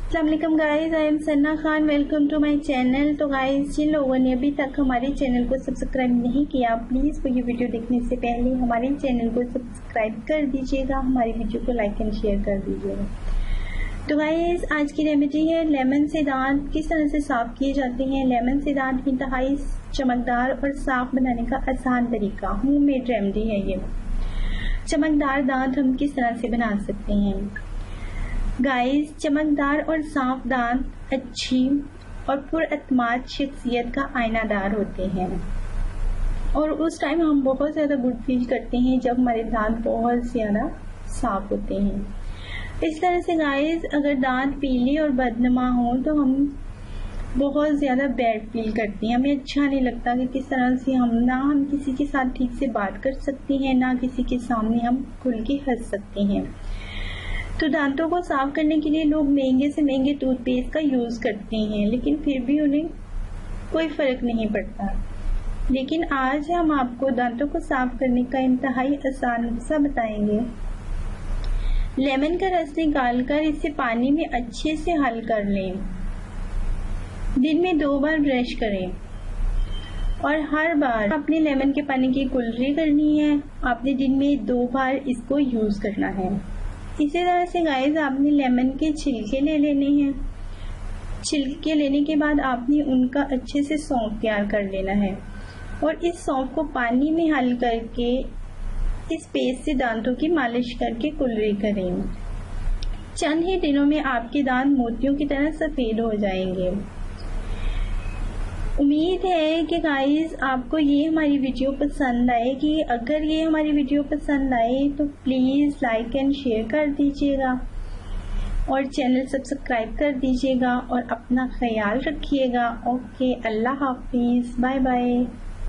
अस्सलाम guys, I am Sanna Khan. Welcome to my channel. तो guys, जिन लोगों ने अभी तक हमारे चैनल को सब्सक्राइब नहीं किया, प्लीज़ वो ये वीडियो देखने से पहले हमारे चैनल को सब्सक्राइब कर दीजिएगा, हमारी वीडियो को लाइक एंड शेयर कर दीजिएगा। तो गाइस, आज की रेमेडी है लेमन से दांत किस तरह से साफ़ किए जाते हैं। लेमन से दांत इंतहाई चमकदार और साफ़ बनाने का आसान तरीका, होममेड रेमेडी है ये। चमकदार दांत हम किस तरह से बना सकते हैं। गाइस, चमकदार और साफ दांत अच्छी और पुरअतमाद शख्सियत का आईनादार होते हैं और उस टाइम हम बहुत ज़्यादा गुड फील करते हैं जब हमारे दांत बहुत ज़्यादा साफ होते हैं। इस तरह से गाइस, अगर दांत पीले और बदनुमा हो तो हम बहुत ज़्यादा बैड फील करते हैं। हमें अच्छा नहीं लगता कि किस तरह से हम किसी के साथ ठीक से बात कर सकते हैं, ना किसी के सामने हम खुल के हंस सकते हैं। तो दांतों को साफ करने के लिए लोग महंगे से महंगे टूथपेस्ट का यूज़ करते हैं, लेकिन फिर भी उन्हें कोई फ़र्क नहीं पड़ता। लेकिन आज हम आपको दांतों को साफ करने का इंतहाई आसान नुस्खा बताएंगे। लेमन का रस निकालकर इसे पानी में अच्छे से हल कर लें। दिन में 2 बार ब्रश करें और हर बार अपने लेमन के पानी की कुल्ली करनी है। आपने दिन में 2 बार इसको यूज़ करना है। इसी तरह से गाइस, आपने लेमन के छिलके ले लेने हैं। छिलके लेने के बाद आपने उनका अच्छे से सौंफ तैयार कर लेना है और इस सौंफ को पानी में हल करके इस पेस्ट से दांतों की मालिश करके कुल्ली करें। चंद ही दिनों में आपके दांत मोतियों की तरह सफ़ेद हो जाएंगे। उम्मीद है कि गाइस, आपको ये हमारी वीडियो पसंद आएगी। अगर ये हमारी वीडियो पसंद आए तो प्लीज़ लाइक एंड शेयर कर दीजिएगा और चैनल सब्सक्राइब कर दीजिएगा और अपना ख्याल रखिएगा। ओके, अल्लाह हाफिज़, बाय बाय।